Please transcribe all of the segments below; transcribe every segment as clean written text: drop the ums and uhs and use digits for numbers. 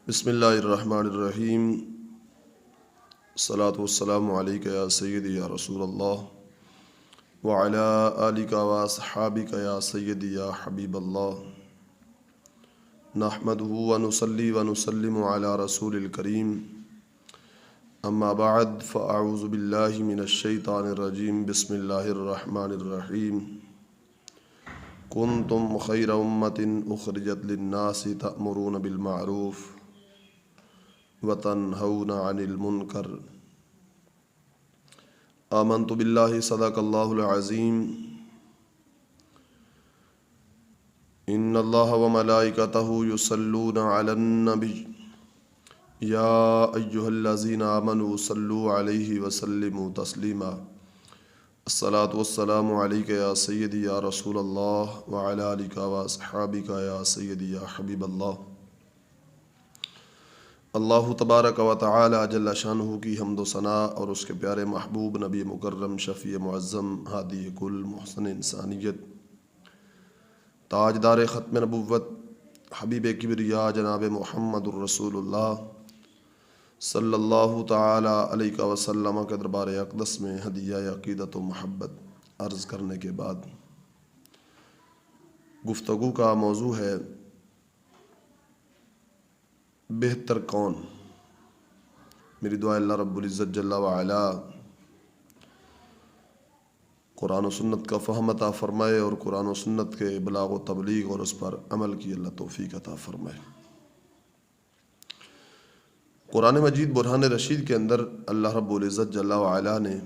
بسم اللہ الرحمن الرحیم، الصلاۃ والسلام علیک یا سیدی یا رسول اللہ وعلی آلک واصحابک یا سیدی یا حبیب اللہ، نحمدہ ونصلی ونسلم علی رسول الکریم، اما بعد فاعوذ باللہ من الشیطان الرجیم، بسم اللہ الرحمن الرحیم۔ کنتم خیر امۃ اخرجت للناس تأمرون بالمعروف وتنہون عن المنکر۔ آمنت باللہ، صدق اللہ العظیم۔ ان اللہ وملائکتہ یصلون علی النبی یا ایہا الذین آمنوا صلوا علیہ وسلموا تسلیما۔ الصلاۃ والسلام علیک یا سیدی یا رسول اللہ وعلی آلک واصحابک یا سیدی یا حبیب اللہ۔ اللہ تبارک و تعالی جل شانہ کی حمد و ثناء اور اس کے پیارے محبوب نبی مکرم شفیع معظم ہادی کل محسن انسانیت تاجدار ختم نبوت حبیب کبریا جناب محمد الرسول اللہ صلی اللہ تعالی علیہ وسلم کے دربار اقدس میں ہدیہ عقیدت و محبت عرض کرنے کے بعد گفتگو کا موضوع ہے بہتر کون۔ میری دعا اللہ رب العزت جل وعلا قرآن و سنت کا فہم عطا فرمائے اور قرآن و سنت کے بلاغ و تبلیغ اور اس پر عمل کی اللہ توفیق عطا فرمائے۔ قرآن مجید برہان رشید کے اندر اللہ رب العزت جل وعلا نے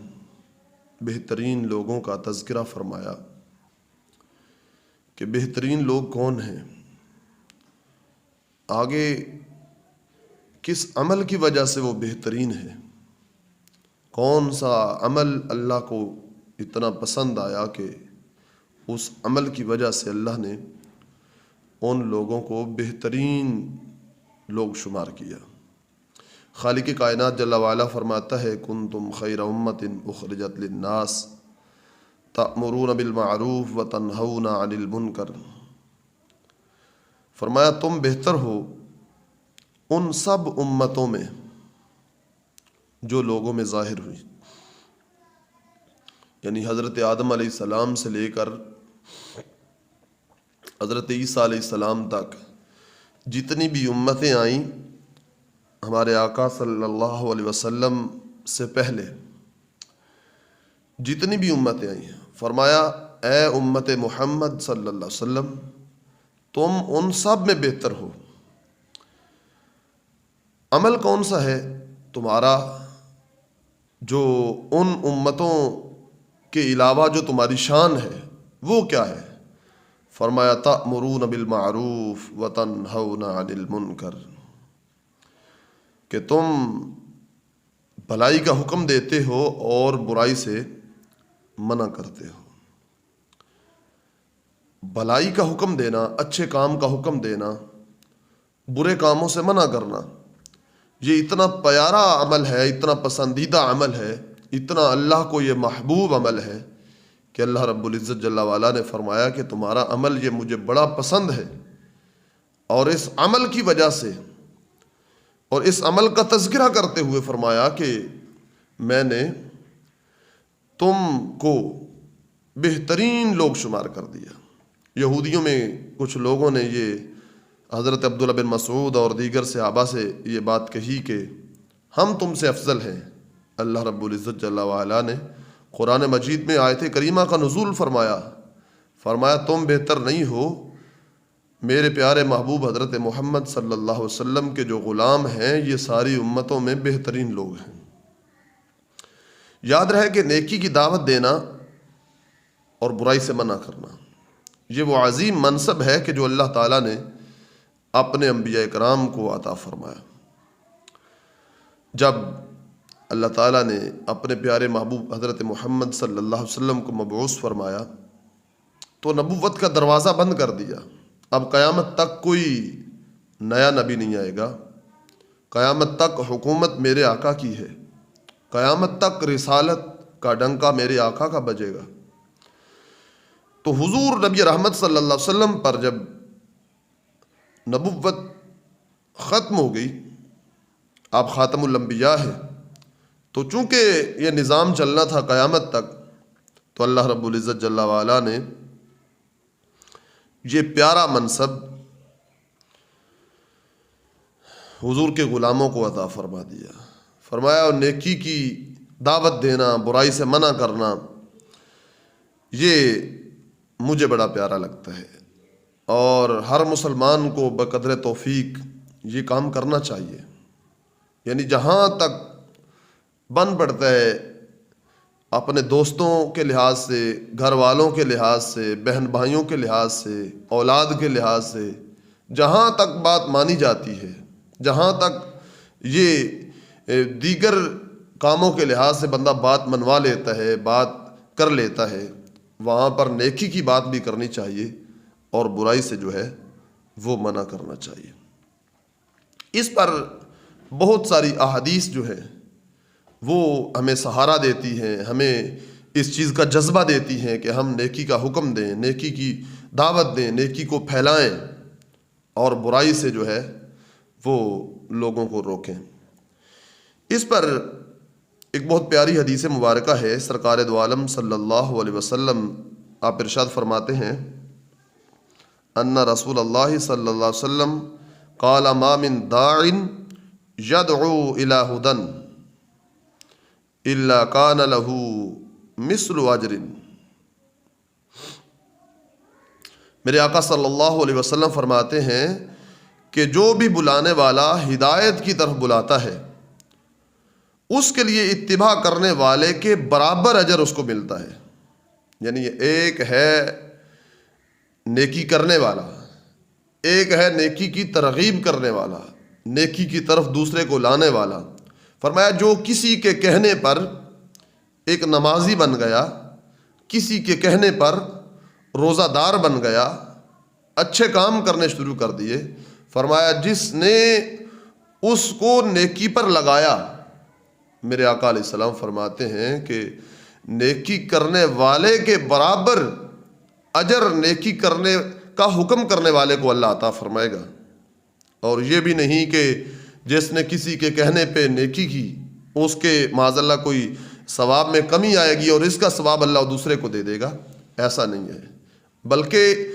بہترین لوگوں کا تذکرہ فرمایا کہ بہترین لوگ کون ہیں، آگے کس عمل کی وجہ سے وہ بہترین ہے، کون سا عمل اللہ کو اتنا پسند آیا کہ اس عمل کی وجہ سے اللہ نے ان لوگوں کو بہترین لوگ شمار کیا۔ خالق کائنات جل وعلا فرماتا ہے کنتم خیر امۃ اخرجت للناس تأمرون بالمعروف وتنہون عن المنکر۔ فرمایا تم بہتر ہو ان سب امتوں میں جو لوگوں میں ظاہر ہوئی، یعنی حضرت آدم علیہ السلام سے لے کر حضرت عیسیٰ علیہ السلام تک جتنی بھی امتیں آئیں ہمارے آقا صلی اللہ علیہ وسلم سے پہلے جتنی بھی امتیں آئیں، فرمایا اے امت محمد صلی اللہ علیہ وسلم تم ان سب میں بہتر ہو۔ عمل کون سا ہے تمہارا جو ان امتوں کے علاوہ جو تمہاری شان ہے وہ کیا ہے؟ فرمایا تأمرون بالمعروف وتنہون عن المنکر، کہ تم بھلائی کا حکم دیتے ہو اور برائی سے منع کرتے ہو۔ بھلائی کا حکم دینا، اچھے کام کا حکم دینا، برے کاموں سے منع کرنا، یہ اتنا پیارا عمل ہے، اتنا پسندیدہ عمل ہے، اتنا اللہ کو یہ محبوب عمل ہے کہ اللہ رب العزت جل وعلا نے فرمایا کہ تمہارا عمل یہ مجھے بڑا پسند ہے، اور اس عمل کی وجہ سے اور اس عمل کا تذکرہ کرتے ہوئے فرمایا کہ میں نے تم کو بہترین لوگ شمار کر دیا۔ یہودیوں میں کچھ لوگوں نے یہ حضرت عبداللہ بن مسعود اور دیگر صحابہ سے یہ بات کہی کہ ہم تم سے افضل ہیں۔ اللہ رب العزت جل وعلا نے قرآن مجید میں آیت کریمہ کا نزول فرمایا تم بہتر نہیں ہو، میرے پیارے محبوب حضرت محمد صلی اللہ علیہ وسلم کے جو غلام ہیں یہ ساری امتوں میں بہترین لوگ ہیں۔ یاد رہے کہ نیکی کی دعوت دینا اور برائی سے منع کرنا یہ وہ عظیم منصب ہے کہ جو اللہ تعالیٰ نے اپنے انبیاء کرام کو عطا فرمایا۔ جب اللہ تعالیٰ نے اپنے پیارے محبوب حضرت محمد صلی اللہ علیہ وسلم کو مبعوث فرمایا تو نبوت کا دروازہ بند کر دیا۔ اب قیامت تک کوئی نیا نبی نہیں آئے گا، قیامت تک حکومت میرے آقا کی ہے، قیامت تک رسالت کا ڈنکا میرے آقا کا بجے گا۔ تو حضور نبی رحمت صلی اللہ علیہ وسلم پر جب نبوت ختم ہو گئی، آپ خاتم الانبیاء ہیں، تو چونکہ یہ نظام چلنا تھا قیامت تک، تو اللہ رب العزت جل وعلا نے یہ پیارا منصب حضور کے غلاموں کو عطا فرما دیا۔ فرمایا نیکی کی دعوت دینا، برائی سے منع کرنا، یہ مجھے بڑا پیارا لگتا ہے، اور ہر مسلمان کو بقدر توفیق یہ کام کرنا چاہیے۔ یعنی جہاں تک بن پڑتا ہے، اپنے دوستوں کے لحاظ سے، گھر والوں کے لحاظ سے، بہن بھائیوں کے لحاظ سے، اولاد کے لحاظ سے، جہاں تک بات مانی جاتی ہے، جہاں تک یہ دیگر کاموں کے لحاظ سے بندہ بات منوا لیتا ہے، بات کر لیتا ہے، وہاں پر نیکی کی بات بھی کرنی چاہیے اور برائی سے جو ہے وہ منع کرنا چاہیے۔ اس پر بہت ساری احادیث جو ہے وہ ہمیں سہارا دیتی ہیں، ہمیں اس چیز کا جذبہ دیتی ہیں کہ ہم نیکی کا حکم دیں، نیکی کی دعوت دیں، نیکی کو پھیلائیں اور برائی سے جو ہے وہ لوگوں کو روکیں۔ اس پر ایک بہت پیاری حدیث مبارکہ ہے، سرکار دو عالم صلی اللہ علیہ وسلم آپ ارشاد فرماتے ہیں، ان رسول اللہ صلی اللہ علیہ وسلم قال ما من داع يدعو الى هدى الا كان له مثل اجر۔ میرے آقا صلی اللہ علیہ وسلم فرماتے ہیں کہ جو بھی بلانے والا ہدایت کی طرف بلاتا ہے، اس کے لیے اتباع کرنے والے کے برابر اجر اس کو ملتا ہے۔ یعنی ایک ہے نیکی کرنے والا، ایک ہے نیکی کی ترغیب کرنے والا، نیکی کی طرف دوسرے کو لانے والا۔ فرمایا جو کسی کے کہنے پر ایک نمازی بن گیا، کسی کے کہنے پر روزہ دار بن گیا، اچھے کام کرنے شروع کر دیے، فرمایا جس نے اس کو نیکی پر لگایا، میرے آقا علیہ السلام فرماتے ہیں کہ نیکی کرنے والے کے برابر اجر نیکی کرنے کا حکم کرنے والے کو اللہ عطا فرمائے گا۔ اور یہ بھی نہیں کہ جس نے کسی کے کہنے پہ نیکی کی اس کے معاذ اللہ کوئی ثواب میں کمی آئے گی اور اس کا ثواب اللہ دوسرے کو دے دے گا، ایسا نہیں ہے، بلکہ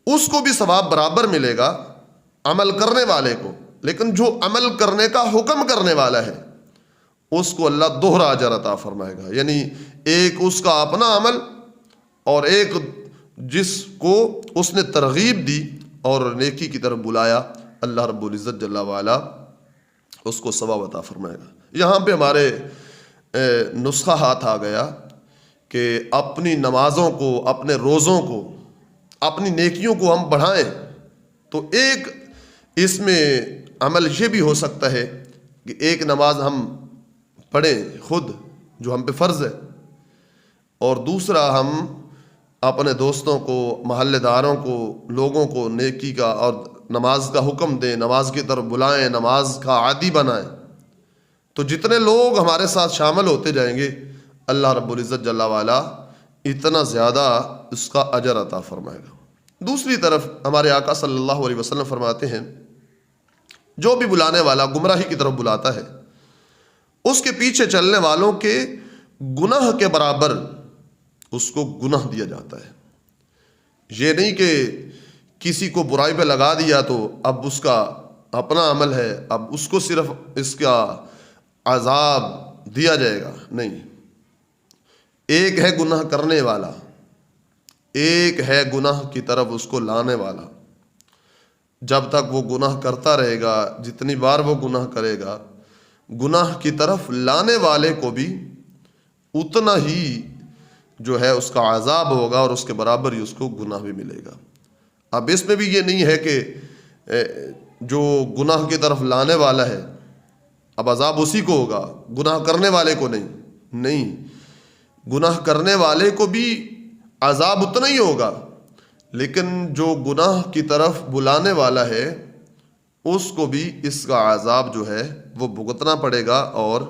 اس کو بھی ثواب برابر ملے گا عمل کرنے والے کو، لیکن جو عمل کرنے کا حکم کرنے والا ہے اس کو اللہ دوہرا اجر عطا فرمائے گا۔ یعنی ایک اس کا اپنا عمل اور ایک جس کو اس نے ترغیب دی اور نیکی کی طرف بلایا، اللہ رب العزت جل وعلا اس کو ثواب عطا فرمائے گا۔ یہاں پہ ہمارے نسخہ ہاتھ آ گیا کہ اپنی نمازوں کو، اپنے روزوں کو، اپنی نیکیوں کو ہم بڑھائیں، تو ایک اس میں عمل یہ بھی ہو سکتا ہے کہ ایک نماز ہم پڑھیں خود جو ہم پہ فرض ہے، اور دوسرا ہم اپنے دوستوں کو، محلے داروں کو، لوگوں کو نیکی کا اور نماز کا حکم دیں، نماز کی طرف بلائیں، نماز کا عادی بنائیں۔ تو جتنے لوگ ہمارے ساتھ شامل ہوتے جائیں گے، اللہ رب العزت جل وعلا اتنا زیادہ اس کا اجر عطا فرمائے گا۔ دوسری طرف ہمارے آقا صلی اللہ علیہ وسلم فرماتے ہیں جو بھی بلانے والا گمراہی کی طرف بلاتا ہے، اس کے پیچھے چلنے والوں کے گناہ کے برابر اس کو گناہ دیا جاتا ہے۔ یہ نہیں کہ کسی کو برائی پہ لگا دیا تو اب اس کا اپنا عمل ہے، اب اس کو صرف اس کا عذاب دیا جائے گا، نہیں۔ ایک ہے گناہ کرنے والا، ایک ہے گناہ کی طرف اس کو لانے والا۔ جب تک وہ گناہ کرتا رہے گا، جتنی بار وہ گناہ کرے گا، گناہ کی طرف لانے والے کو بھی اتنا ہی جو ہے اس کا عذاب ہوگا اور اس کے برابر ہی اس کو گناہ بھی ملے گا۔ اب اس میں بھی یہ نہیں ہے کہ جو گناہ کی طرف لانے والا ہے اب عذاب اسی کو ہوگا، گناہ کرنے والے کو نہیں، گناہ کرنے والے کو بھی عذاب اتنا ہی ہوگا، لیکن جو گناہ کی طرف بلانے والا ہے اس کو بھی اس کا عذاب جو ہے وہ بھگتنا پڑے گا، اور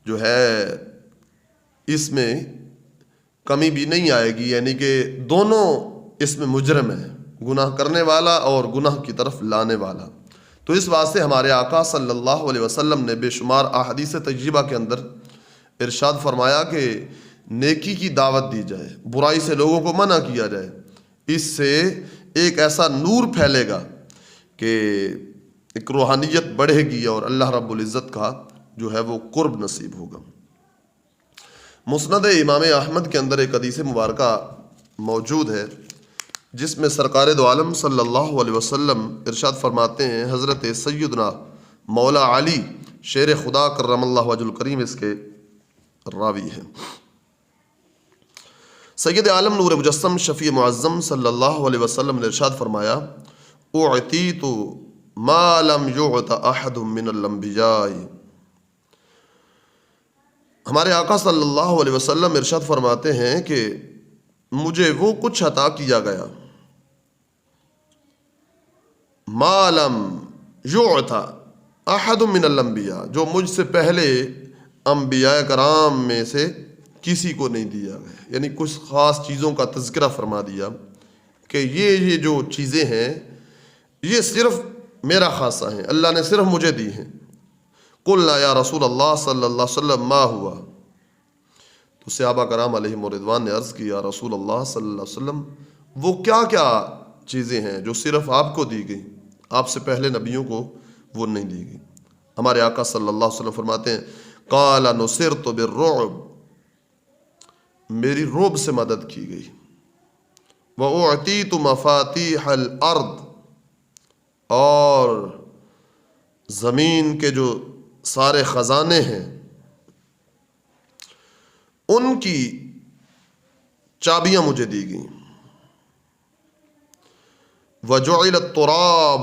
جو ہے اس میں کمی بھی نہیں آئے گی، یعنی کہ دونوں اس میں مجرم ہیں۔ گناہ کرنے والا اور گناہ کی طرف لانے والا۔ تو اس واسطے ہمارے آقا صلی اللہ علیہ وسلم نے بے شمار احادیث طیبہ کے اندر ارشاد فرمایا کہ نیکی کی دعوت دی جائے، برائی سے لوگوں کو منع کیا جائے، اس سے ایک ایسا نور پھیلے گا کہ ایک روحانیت بڑھے گی اور اللہ رب العزت کا جو ہے وہ قرب نصیب ہوگا۔ مسند امام احمد کے اندر ایک حدیث مبارکہ موجود ہے جس میں سرکار دو عالم صلی اللہ علیہ وسلم ارشاد فرماتے ہیں، حضرت سیدنا مولا علی شیر خدا کرم اللہ وجہ الکریم اس کے راوی ہیں۔ سید عالم نور مجسم شفیع معظم صلی اللہ علیہ وسلم نے ارشاد فرمایا، اعطیت ما لم یعط احد من الانبیاء۔ ہمارے آقا صلی اللہ علیہ وسلم ارشاد فرماتے ہیں کہ مجھے وہ کچھ عطا کیا گیا، ما لم یعط احد من الانبیاء، جو مجھ سے پہلے انبیاء کرام میں سے کسی کو نہیں دیا گیا۔ یعنی کچھ خاص چیزوں کا تذکرہ فرما دیا کہ یہ جو چیزیں ہیں یہ صرف میرا خاصہ ہیں، اللہ نے صرف مجھے دی ہیں۔ قلنا یا رسول اللہ صلی اللہ علیہ وسلم ما ہوا، تو صحابہ کرام علیہم الرضوان نے عرض کی، یا رسول اللہ صلی اللہ علیہ وسلم وہ کیا کیا چیزیں ہیں جو صرف آپ کو دی گئی، آپ سے پہلے نبیوں کو وہ نہیں دی گئی؟ ہمارے آقا صلی اللہ علیہ وسلم فرماتے ہیں، قال نصرت بالرعب، میری رعب سے مدد کی گئی، وَأُعْتِيتُ مَفَاتِيحَ الْأَرْضِ، اور زمین کے جو سارے خزانے ہیں ان کی چابیاں مجھے دی گئیں، وَجُعِلَ التُّرَابُ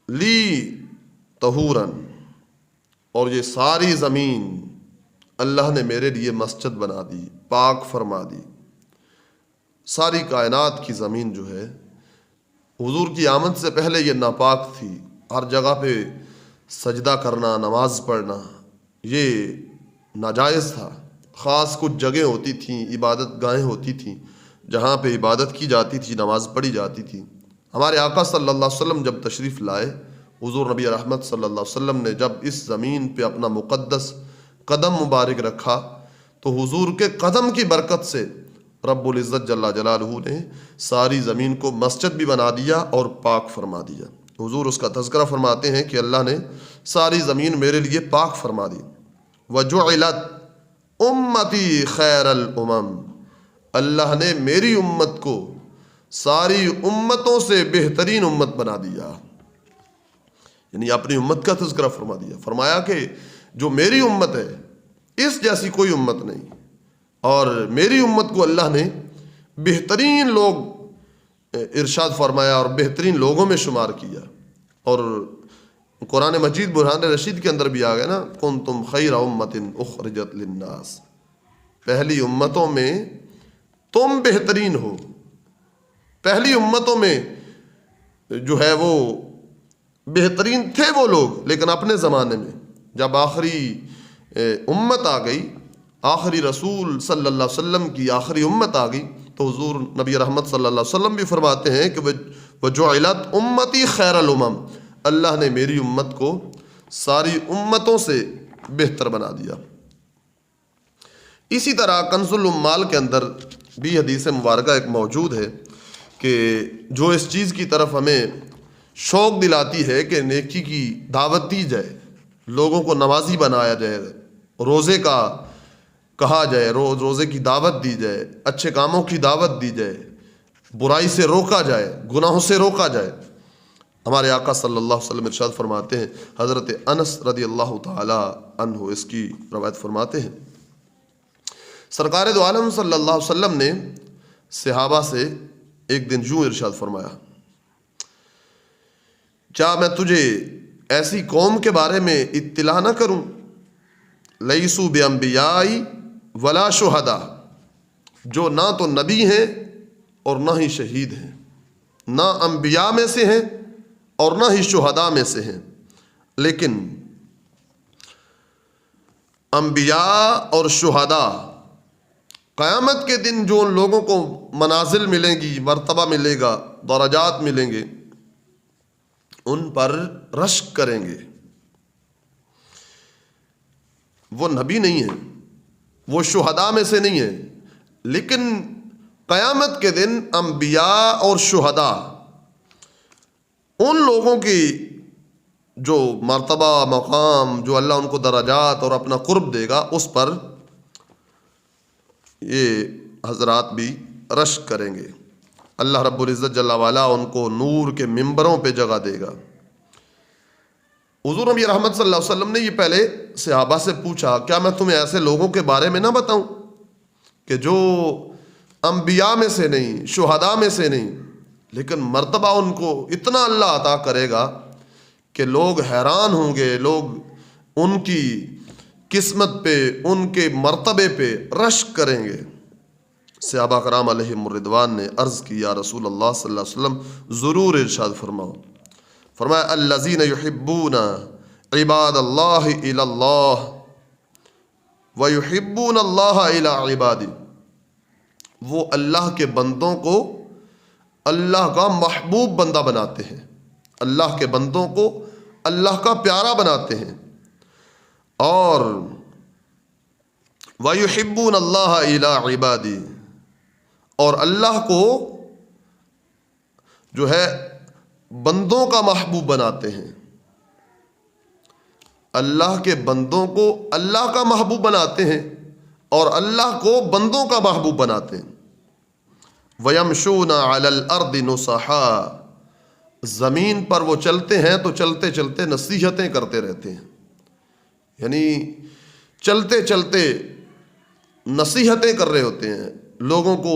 لِي طَهُورًا، اور یہ ساری زمین اللہ نے میرے لیے مسجد بنا دی، پاک فرما دی۔ ساری کائنات کی زمین جو ہے حضور کی آمد سے پہلے یہ ناپاک تھی، ہر جگہ پہ سجدہ کرنا، نماز پڑھنا یہ ناجائز تھا۔ خاص کچھ جگہیں ہوتی تھیں، عبادت گاہیں ہوتی تھیں جہاں پہ عبادت کی جاتی تھی، نماز پڑھی جاتی تھی۔ ہمارے آقا صلی اللہ علیہ وسلم جب تشریف لائے، حضور نبی رحمت صلی اللہ علیہ وسلم نے جب اس زمین پہ اپنا مقدس قدم مبارک رکھا تو حضور کے قدم کی برکت سے رب العزت جل جلالہ نے ساری زمین کو مسجد بھی بنا دیا اور پاک فرما دیا۔ حضور اس کا تذکرہ فرماتے ہیں کہ اللہ نے ساری زمین میرے لیے پاک فرما دی۔ وَجُعِلَتْ أُمَّتِي خَيْرَ الْأُمَمِ، اللہ نے میری امت کو ساری امتوں سے بہترین امت بنا دیا، یعنی اپنی امت کا تذکرہ فرما دیا۔ فرمایا کہ جو میری امت ہے اس جیسی کوئی امت نہیں، اور میری امت کو اللہ نے بہترین لوگ ارشاد فرمایا اور بہترین لوگوں میں شمار کیا۔ اور قرآن مجید برہان رشید کے اندر بھی آ گیا نا، کنتم خیر امت اخرجت للناس، پہلی امتوں میں تم بہترین ہو۔ پہلی امتوں میں جو ہے وہ بہترین تھے وہ لوگ، لیکن اپنے زمانے میں جب آخری امت آ گئی، آخری رسول صلی اللہ علیہ وسلم کی آخری امت آ گئی، تو حضور نبی رحمت صلی اللہ علیہ وسلم بھی فرماتے ہیں کہ وَجُعِلَتْ أُمَّتِي خَيْرَ الْأُمَمِ، اللہ نے میری امت کو ساری امتوں سے بہتر بنا دیا۔ اسی طرح کنز الاموال کے اندر بھی حدیث مبارکہ ایک موجود ہے کہ جو اس چیز کی طرف ہمیں شوق دلاتی ہے کہ نیکی کی دعوت دی جائے، لوگوں کو نمازی بنایا جائے، روزے کا کہا جائے، روزے کی دعوت دی جائے، اچھے کاموں کی دعوت دی جائے، برائی سے روکا جائے، گناہوں سے روکا جائے۔ ہمارے آقا صلی اللہ علیہ وسلم ارشاد فرماتے ہیں، حضرت انس رضی اللہ تعالی عنہ اس کی روایت فرماتے ہیں، سرکار دو عالم صلی اللہ علیہ وسلم نے صحابہ سے ایک دن یوں ارشاد فرمایا، کیا میں تجھے ایسی قوم کے بارے میں اطلاع نہ کروں، لیسو بانبیاء ولا شہداء، جو نہ تو نبی ہیں اور نہ ہی شہید ہیں، نہ انبیاء میں سے ہیں اور نہ ہی شہداء میں سے ہیں، لیکن انبیاء اور شہداء قیامت کے دن جو ان لوگوں کو منازل ملیں گی، مرتبہ ملے گا، درجات ملیں گے ان پر رشک کریں گے. وہ نبی نہیں ہیں، وہ شہداء میں سے نہیں ہیں، لیکن قیامت کے دن انبیاء اور شہداء ان لوگوں کی جو مرتبہ مقام، جو اللہ ان کو درجات اور اپنا قرب دے گا، اس پر یہ حضرات بھی رشک کریں گے. اللہ رب العزت جل وعلا ان کو نور کے ممبروں پہ جگہ دے گا. حضور نبی رحمت صلی اللہ علیہ وسلم نے یہ پہلے صحابہ سے پوچھا، کیا میں تمہیں ایسے لوگوں کے بارے میں نہ بتاؤں کہ جو انبیاء میں سے نہیں، شہداء میں سے نہیں، لیکن مرتبہ ان کو اتنا اللہ عطا کرے گا کہ لوگ حیران ہوں گے، لوگ ان کی قسمت پہ، ان کے مرتبے پہ رشک کریں گے. صحابہ کرام علیہم الرضوان نے عرض کی، یا رسول اللہ صلی اللہ علیہ وسلم ضرور ارشاد فرماؤ. فرمایا الذین یحبون عباد اللہ الی اللہ ویحبون اللہ الی عبادہ، وہ اللہ کے بندوں کو اللہ کا محبوب بندہ بناتے ہیں، اللہ کے بندوں کو اللہ کا پیارا بناتے ہیں، اور وَيُحِبُّونَ اللَّهَ إِلَىٰ عِبَادِهِ، اور اللہ کو جو ہے بندوں کا محبوب بناتے ہیں. اللہ کے بندوں کو اللہ کا محبوب بناتے ہیں اور اللہ کو بندوں کا محبوب بناتے ہیں. وَيَمْشُونَ عَلَى الْأَرْضِ نُصَحًا، زمین پر وہ چلتے ہیں تو چلتے چلتے نصیحتیں کرتے رہتے ہیں، یعنی چلتے چلتے نصیحتیں کر رہے ہوتے ہیں، لوگوں کو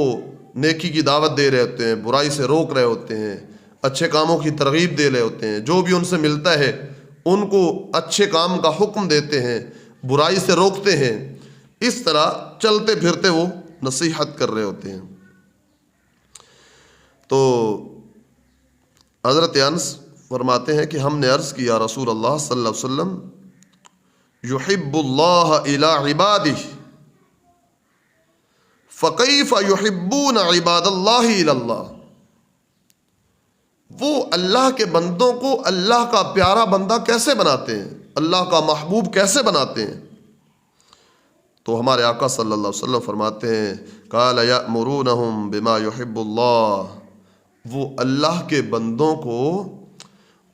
نیکی کی دعوت دے رہے ہوتے ہیں، برائی سے روک رہے ہوتے ہیں، اچھے کاموں کی ترغیب دے رہے ہوتے ہیں، جو بھی ان سے ملتا ہے ان کو اچھے کام کا حکم دیتے ہیں، برائی سے روکتے ہیں. اس طرح چلتے پھرتے وہ نصیحت کر رہے ہوتے ہیں. تو حضرت انس فرماتے ہیں کہ ہم نے عرض کیا رسول اللہ صلی اللہ علیہ وسلم، یحب اللہ الی عبادہ فکیف یحبون عباد اللہ الی اللہ، وہ اللہ کے بندوں کو اللہ کا پیارا بندہ کیسے بناتے ہیں، اللہ کا محبوب کیسے بناتے ہیں؟ تو ہمارے آقا صلی اللہ علیہ وسلم فرماتے ہیں، قال یأمرونہم بما یحب اللہ، وہ اللہ کے بندوں کو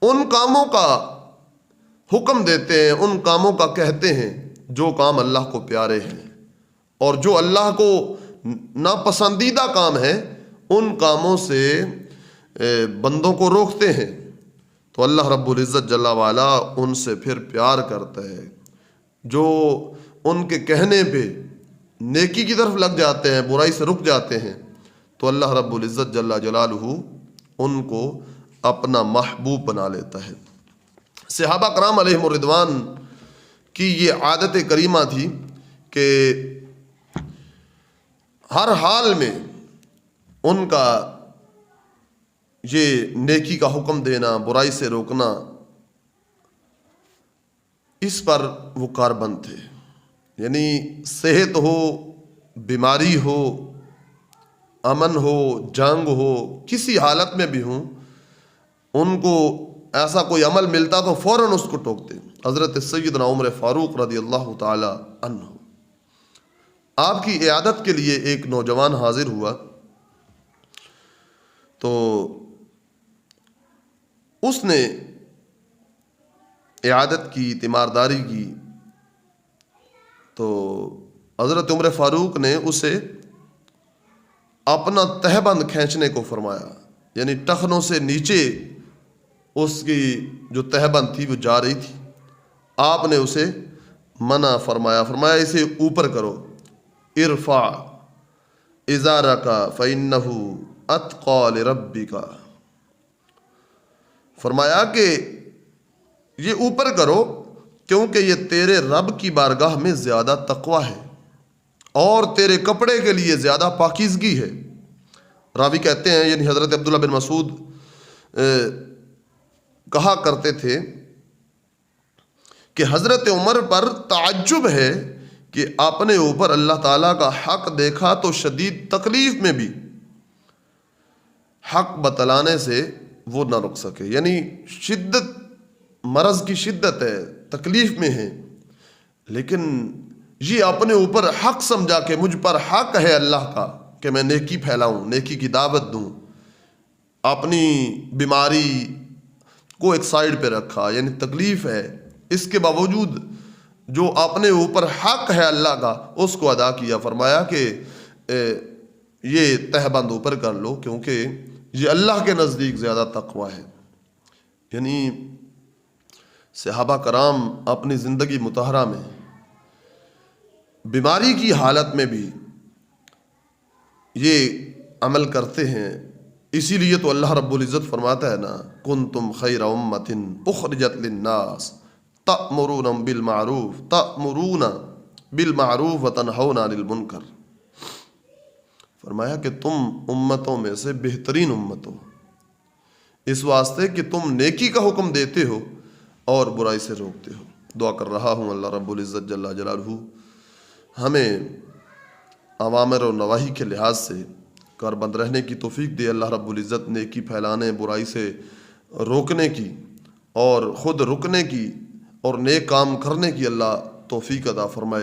ان کاموں کا حکم دیتے ہیں، ان کاموں کا کہتے ہیں جو کام اللہ کو پیارے ہیں، اور جو اللہ کو ناپسندیدہ کام ہیں ان کاموں سے بندوں کو روکتے ہیں. تو اللہ رب العزت جل وعلا ان سے پھر پیار کرتا ہے، جو ان کے کہنے پہ نیکی کی طرف لگ جاتے ہیں، برائی سے رک جاتے ہیں، تو اللہ رب العزت جل جلالہ ان کو اپنا محبوب بنا لیتا ہے. صحابہ کرام علیہم الرضوان کی یہ عادت کریمہ تھی کہ ہر حال میں ان کا یہ نیکی کا حکم دینا، برائی سے روکنا، اس پر وہ کاربند تھے. یعنی صحت ہو، بیماری ہو، امن ہو، جنگ ہو، کسی حالت میں بھی ہوں، ان کو ایسا کوئی عمل ملتا تو فوراً اس کو ٹوکتے. حضرت سیدنا عمر فاروق رضی اللہ تعالی عنہ، آپ کی عیادت کے لیے ایک نوجوان حاضر ہوا، تو اس نے عیادت کی، تیمارداری کی. تو حضرت عمر فاروق نے اسے اپنا تہبند کھینچنے کو فرمایا، یعنی ٹخنوں سے نیچے اس کی جو تہبند تھی وہ جا رہی تھی. آپ نے اسے منع فرمایا، فرمایا اسے اوپر کرو، ارفع ازارک فإنہ اتقی لربک، فرمایا کہ یہ اوپر کرو کیونکہ یہ تیرے رب کی بارگاہ میں زیادہ تقوی ہے اور تیرے کپڑے کے لیے زیادہ پاکیزگی ہے. راوی کہتے ہیں، یعنی حضرت عبداللہ بن مسعود کہا کرتے تھے کہ حضرت عمر پر تعجب ہے کہ آپ نے اوپر اللہ تعالیٰ کا حق دیکھا تو شدید تکلیف میں بھی حق بتلانے سے وہ نہ رک سکے. یعنی شدت، مرض کی شدت ہے، تکلیف میں ہے، لیکن یہ اپنے اوپر حق سمجھا کہ مجھ پر حق ہے اللہ کا کہ میں نیکی پھیلاؤں، نیکی کی دعوت دوں. اپنی بیماری کو ایک سائیڈ پہ رکھا، یعنی تکلیف ہے، اس کے باوجود جو اپنے اوپر حق ہے اللہ کا اس کو ادا کیا. فرمایا کہ یہ تہبند اوپر کر لو کیونکہ یہ اللہ کے نزدیک زیادہ تقوی ہے. یعنی صحابہ کرام اپنی زندگی مطہرہ میں بیماری کی حالت میں بھی یہ عمل کرتے ہیں. اسی لیے تو اللہ رب العزت فرماتا ہے نا، کنتم خیر امۃ اخرجت للناس تأمرون بالمعروف وتنہون عن المنکر. فرمایا کہ تم امتوں میں سے بہترین امت ہو اس واسطے کہ تم نیکی کا حکم دیتے ہو اور برائی سے روکتے ہو. دعا کر رہا ہوں اللہ رب العزت جل جلالہ ہمیں اوامر و نواہی کے لحاظ سے کاربند رہنے کی توفیق دے. اللہ رب العزت نیکی پھیلانے، برائی سے روکنے کی اور خود رکنے کی اور نیک کام کرنے کی اللہ توفیق عطا فرمائے.